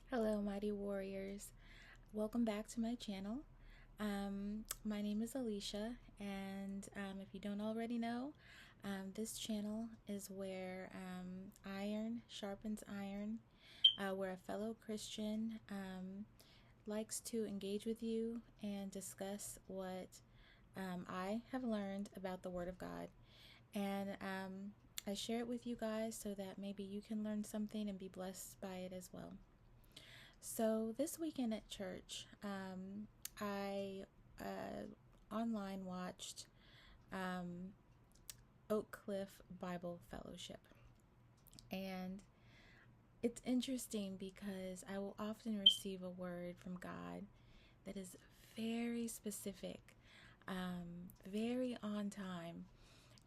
Hello, mighty warriors. Welcome back to my channel. My name is Alicia, and if you don't already know, this channel is where iron sharpens iron, where a fellow Christian likes to engage with you and discuss what I have learned about the Word of God. And I share it with you guys so that maybe you can learn something and be blessed by it as well. So this weekend at church, I online watched um, Oak Cliff Bible Fellowship. And it's interesting because I will often receive a word from God that is very specific, very on time.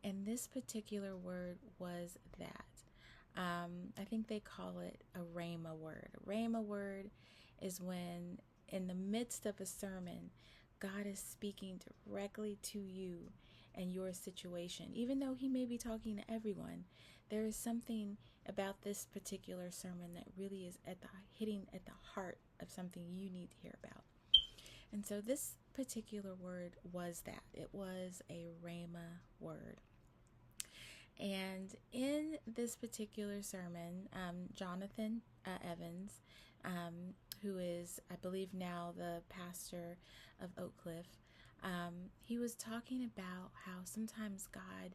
And this particular word was that. I think they call it a rhema word. A rhema word is when, in the midst of a sermon, God is speaking directly to you and your situation. Even though He may be talking to everyone, there is something about this particular sermon that really is hitting at the heart of something you need to hear about. And so this particular word was that. It was a rhema word. And in this particular sermon, Jonathan Evans, who is, I believe, now the pastor of Oak Cliff, he was talking about how sometimes God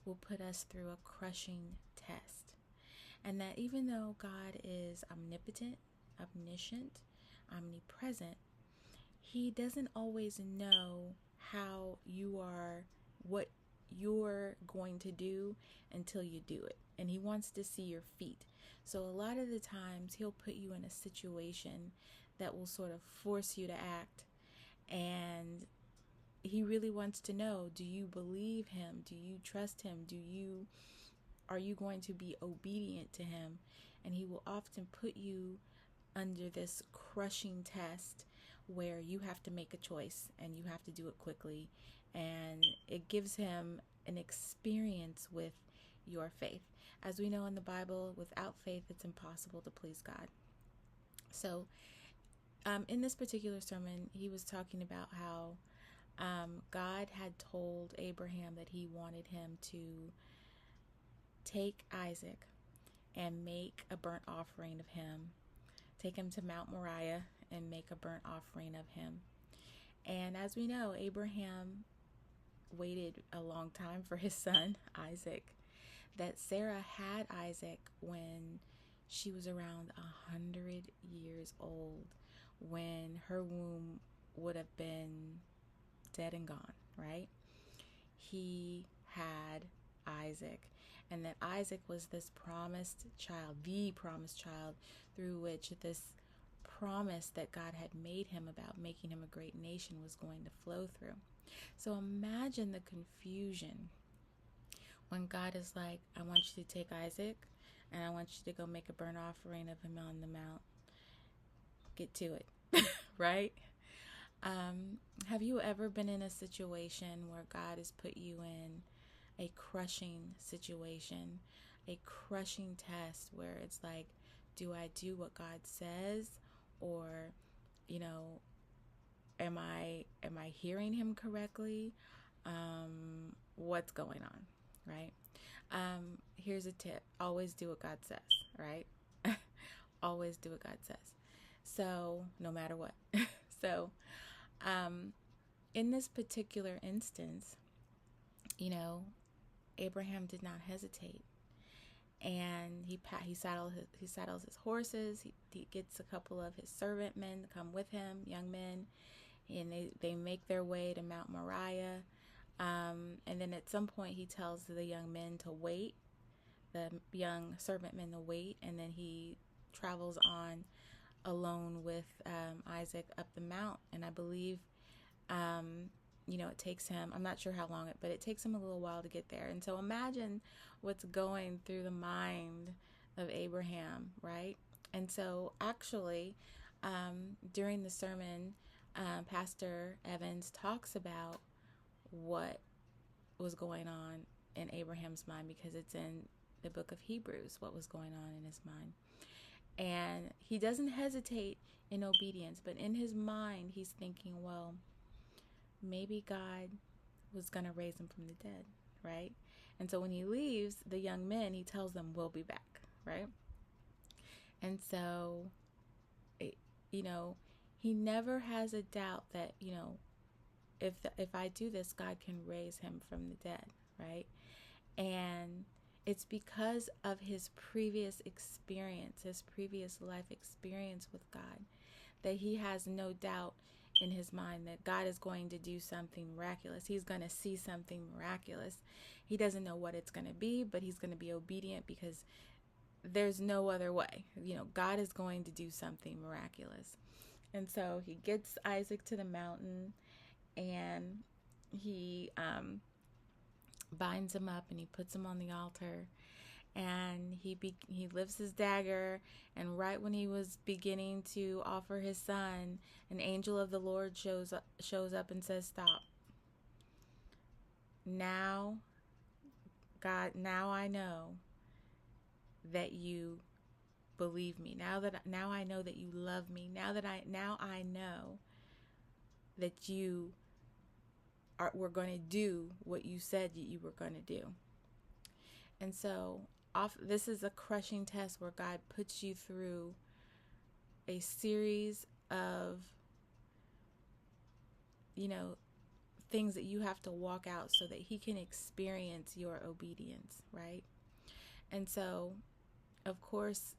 will put us through a crushing test. And that even though God is omnipotent, omniscient, omnipresent, He doesn't always know how you are, what you're going to do until you do it. And He wants to see your feet. So a lot of the times He'll put you in a situation that will sort of force you to act. And He really wants to know, do you believe Him? Do you trust Him? Are you going to be obedient to Him? And He will often put you under this crushing test where you have to make a choice and you have to do it quickly, and it gives Him an experience with your faith. As we know in the Bible, without faith it's impossible to please God. So in this particular sermon, he was talking about how God had told Abraham that He wanted him to take Isaac and make a burnt offering of him, take him to Mount Moriah and make a burnt offering of him. And as we know, Abraham waited a long time for his son, Isaac. That Sarah had Isaac when she was around 100 years old, when her womb would have been dead and gone, right? He had Isaac, and that Isaac was this promised child, the promised child, through which this promise that God had made him about making him a great nation was going to flow through. So imagine the confusion when God is like, I want you to take Isaac and I want you to go make a burnt offering of him on the mount. Get to it, right? Have you ever been in a situation where God has put you in a crushing situation, a crushing test where it's like, do I do what God says, or, you know, am I hearing Him correctly? What's going on, right? Here's a tip: always do what God says, right? Always do what God says. So no matter what. So in this particular instance, you know, Abraham did not hesitate, and he saddles his horses. He gets a couple of his servant men to come with him, young men, and they make their way to Mount Moriah. And then at some point he tells the young men to wait, the young servant men to wait, and then he travels on alone with Isaac up the mount. And I believe it takes him, I'm not sure how long, but it takes him a little while to get there. And so imagine what's going through the mind of Abraham, right? And so actually, during the sermon, Pastor Evans talks about what was going on in Abraham's mind, because it's in the book of Hebrews what was going on in his mind. And he doesn't hesitate in obedience, but in his mind, he's thinking, well, maybe God was going to raise him from the dead, right? And so when he leaves the young men, he tells them, we'll be back, right? And so, you know, he never has a doubt that, you know, if I do this, God can raise him from the dead, right? And it's because of his previous experience, his previous life experience with God, that he has no doubt in his mind that God is going to do something miraculous. He's going to see something miraculous. He doesn't know what it's going to be, but he's going to be obedient because there's no other way. You know, God is going to do something miraculous. And so he gets Isaac to the mountain, and he binds him up and he puts him on the altar, and he lifts his dagger, and right when he was beginning to offer his son, an angel of the Lord shows up and says, stop. Now, God, now I know that you believe me. Now I know that you love me. Now I know that we're going to do what you said you were going to do. And so this is a crushing test where God puts you through a series of, you know, things that you have to walk out so that he can experience your obedience, right? And so, of course,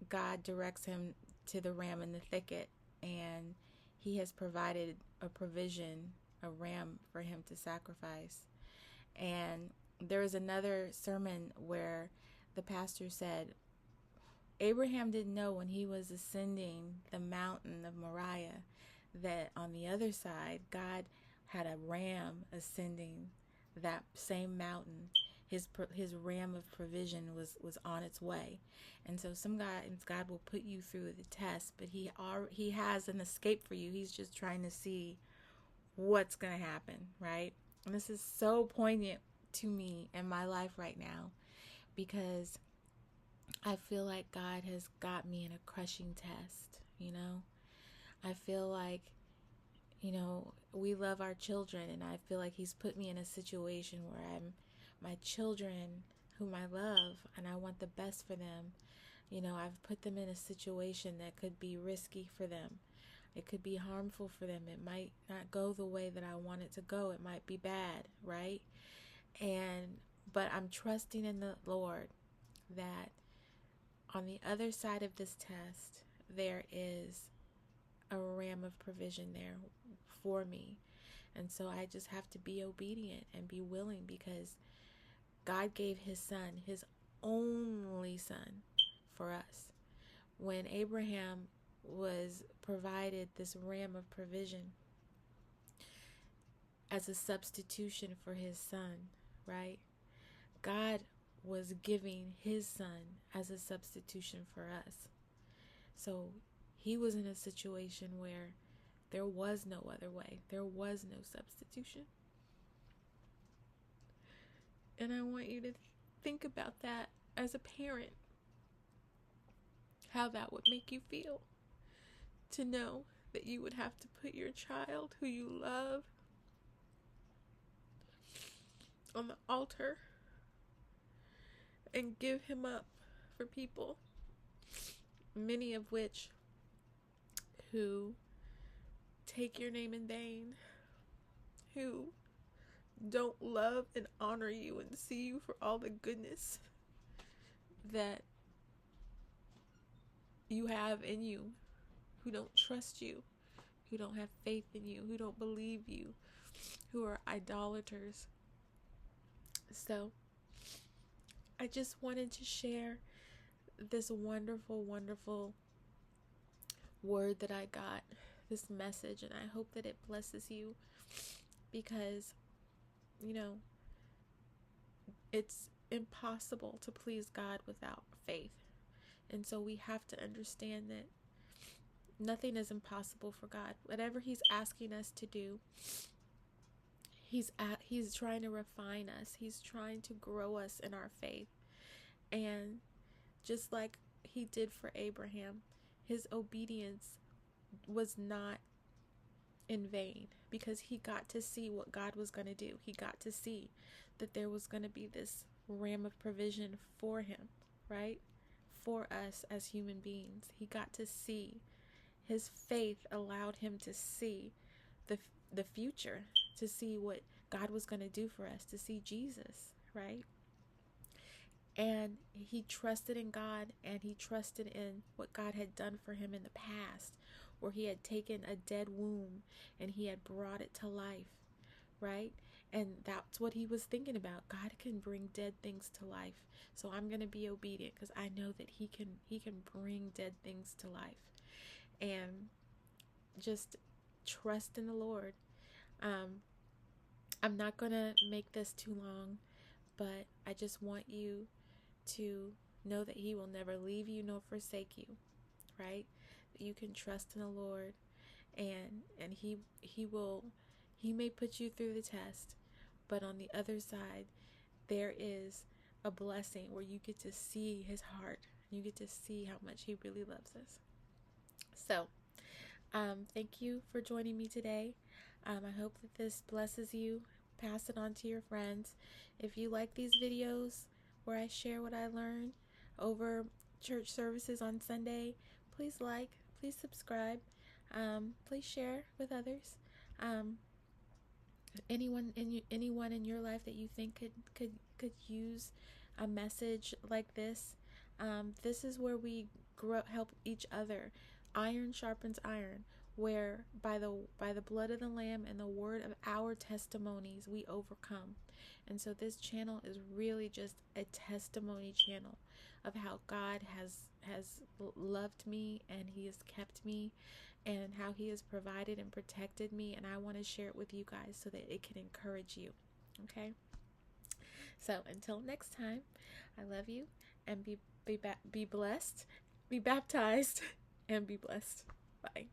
God directs him to the ram in the thicket, and he has provided a provision, a ram for him to sacrifice. And there was another sermon where the pastor said, Abraham didn't know when he was ascending the mountain of Moriah that on the other side, God had a ram ascending that same mountain. His ram of provision was on its way. And so sometimes God will put you through the test, but he has an escape for you. He's just trying to see what's going to happen, right? And this is so poignant to me in my life right now, because I feel like God has got me in a crushing test, you know? I feel like, you know, we love our children, and I feel like he's put me in a situation where my children whom I love and I want the best for them, you know, I've put them in a situation that could be risky for them. It could be harmful for them. It might not go the way that I want it to go. It might be bad, right? But I'm trusting in the Lord that on the other side of this test, there is a ram of provision there for me. And so I just have to be obedient and be willing, because God gave his son, his only son, for us. When Abraham was provided this ram of provision as a substitution for his son, right? God was giving his son as a substitution for us. So he was in a situation where there was no other way. There was no substitution. And I want you to think about that as a parent, how that would make you feel to know that you would have to put your child who you love on the altar and give him up for people, many of which who take your name in vain, who don't love and honor you and see you for all the goodness that you have in you, who don't trust you, who don't have faith in you, who don't believe you, who are idolaters. So I just wanted to share this wonderful, wonderful word that I got, this message, and I hope that it blesses you, because, you know, it's impossible to please God without faith. And so we have to understand that nothing is impossible for God. Whatever he's asking us to do, he's trying to refine us. He's trying to grow us in our faith. And just like he did for Abraham, his obedience was not in vain, because he got to see what God was going to do. He got to see that there was going to be this ram of provision for him, right? For us as human beings. He got to see. His faith allowed him to see the future, to see what God was going to do for us, to see Jesus, right? And he trusted in God, and he trusted in what God had done for him in the past, where he had taken a dead womb and he had brought it to life, right? And that's what he was thinking about. God can bring dead things to life. So I'm going to be obedient, because I know that he can bring dead things to life. And just trust in the Lord. I'm not going to make this too long, but I just want you to know that he will never leave you nor forsake you, right? That you can trust in the Lord, and he may put you through the test, but on the other side there is a blessing where you get to see his heart. You get to see how much he really loves us. So thank you for joining me today. I hope that this blesses you. Pass it on to your friends. If you like these videos where I share what I learned over church services on Sunday, please like, please subscribe, please share with others. Anyone in your life that you think could use a message like this. This is where we help each other. Iron sharpens iron, where by the blood of the Lamb and the word of our testimonies we overcome. And so this channel is really just a testimony channel of how God has loved me, and he has kept me, and how he has provided and protected me. And I want to share it with you guys so that it can encourage you. Okay? So until next time, I love you, and be blessed, be baptized, and be blessed. Bye.